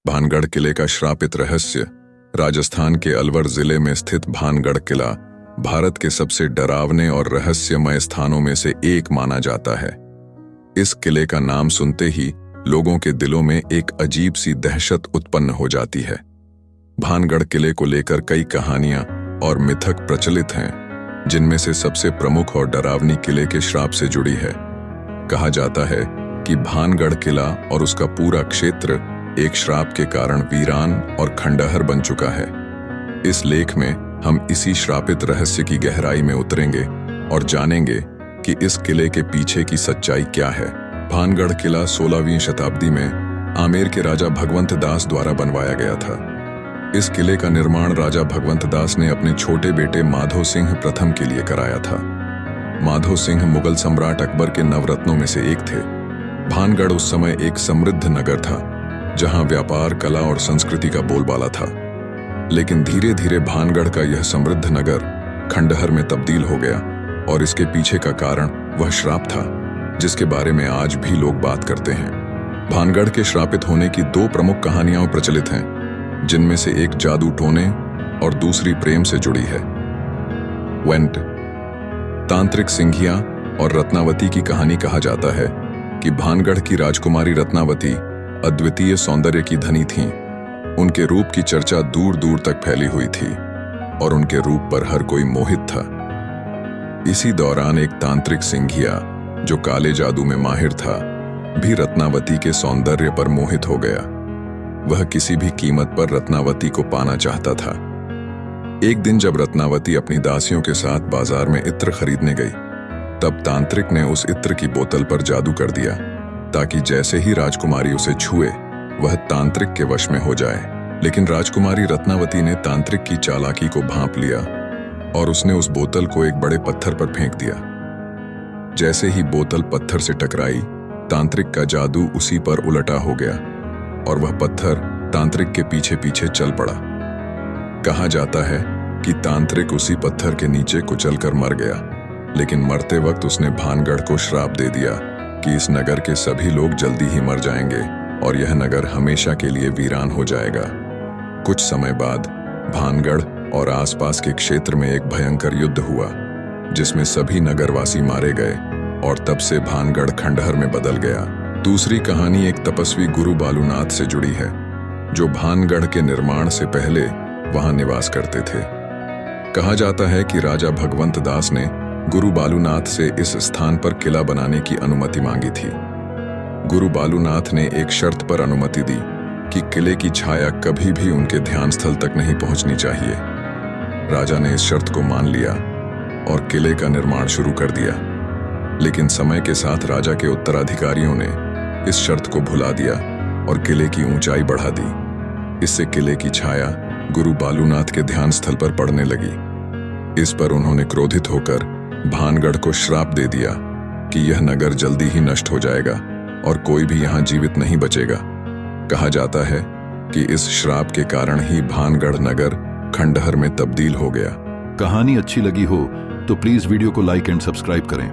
भानगढ़ किले का श्रापित रहस्य। राजस्थान के अलवर जिले में स्थित भानगढ़ किला भारत के सबसे डरावने और रहस्यमय स्थानों में से एक माना जाता है। इस किले का नाम सुनते ही लोगों के दिलों में एक अजीब सी दहशत उत्पन्न हो जाती है। भानगढ़ किले को लेकर कई कहानियां और मिथक प्रचलित हैं, जिनमें से सबसे प्रमुख और डरावनी किले के श्राप से जुड़ी है। कहा जाता है कि भानगढ़ किला और उसका पूरा क्षेत्र एक श्राप के कारण वीरान और खंडहर बन चुका है। इस लेख में हम इसी श्रापित रहस्य की गहराई में उतरेंगे और जानेंगे कि इस किले के पीछे की सच्चाई क्या है। भानगढ़ किला 16वीं शताब्दी में आमेर के राजा भगवंत दास द्वारा बनवाया गया था। इस किले का निर्माण राजा भगवंत दास ने अपने छोटे बेटे माधो सिंह प्रथम के लिए कराया था। माधो सिंह मुगल सम्राट अकबर के नवरत्नों में से एक थे। भानगढ़ उस समय एक समृद्ध नगर था, जहां व्यापार, कला और संस्कृति का बोलबाला था। लेकिन धीरे धीरे भानगढ़ का यह समृद्ध नगर खंडहर में तब्दील हो गया, और इसके पीछे का कारण वह श्राप था जिसके बारे में आज भी लोग बात करते हैं। भानगढ़ के श्रापित होने की दो प्रमुख कहानियां प्रचलित हैं, जिनमें से एक जादू टोने और दूसरी प्रेम से जुड़ी है। वेंट तांत्रिक सिंघिया और रत्नावती की कहानी। कहा जाता है कि भानगढ़ की राजकुमारी रत्नावती अद्वितीय सौंदर्य की धनी थीं। उनके रूप की चर्चा दूर दूर तक फैली हुई थी और उनके रूप पर हर कोई मोहित था। इसी दौरान एक तांत्रिक सिंघिया, जो काले जादू में माहिर था, भी रत्नावती के सौंदर्य पर मोहित हो गया। वह किसी भी कीमत पर रत्नावती को पाना चाहता था। एक दिन जब रत्नावती अपनी दासियों के साथ बाजार में इत्र खरीदने गई, तब तांत्रिक ने उस इत्र की बोतल पर जादू कर दिया, ताकि जैसे ही राजकुमारी उसे छुए वह तांत्रिक के वश में हो जाए। लेकिन राजकुमारी रत्नावती ने तांत्रिक की चालाकी को भांप लिया और उसने उस बोतल को एक बड़े पत्थर पर फेंक दिया। जैसे ही बोतल पत्थर से टकराई, तांत्रिक का जादू उसी पर उलटा हो गया और वह पत्थर तांत्रिक के पीछे पीछे चल पड़ा। कहा जाता है कि तांत्रिक उसी पत्थर के नीचे कुचलकर मर गया, लेकिन मरते वक्त उसने भानगढ़ को श्राप दे दिया कि इस नगर के सभी लोग जल्दी ही मर जाएंगे और यह नगर हमेशा के लिए वीरान हो जाएगा। कुछ समय बाद भानगढ़ और आसपास के क्षेत्र में एक भयंकर युद्ध हुआ, जिसमें सभी नगरवासी मारे गए और तब से भानगढ़ खंडहर में बदल गया। दूसरी कहानी एक तपस्वी गुरु बालूनाथ से जुड़ी है, जो भानगढ़ के निर्माण से पहले वहां निवास करते थे। कहा जाता है कि राजा भगवंत दास ने गुरु बालूनाथ से इस स्थान पर किला बनाने की अनुमति मांगी थी। गुरु बालूनाथ ने एक शर्त पर अनुमति दी कि किले की छाया कभी भी उनके ध्यान स्थल तक नहीं पहुंचनी चाहिए। राजा ने इस शर्त को मान लिया और किले का निर्माण शुरू कर दिया। लेकिन समय के साथ राजा के उत्तराधिकारियों ने इस शर्त को भुला दिया और किले की ऊंचाई बढ़ा दी। इससे किले की छाया गुरु बालूनाथ के ध्यान स्थल पर पड़ने लगी। इस पर उन्होंने क्रोधित होकर भानगढ़ को श्राप दे दिया कि यह नगर जल्दी ही नष्ट हो जाएगा और कोई भी यहां जीवित नहीं बचेगा। कहा जाता है कि इस श्राप के कारण ही भानगढ़ नगर खंडहर में तब्दील हो गया। कहानी अच्छी लगी हो तो प्लीज वीडियो को लाइक एंड सब्सक्राइब करें।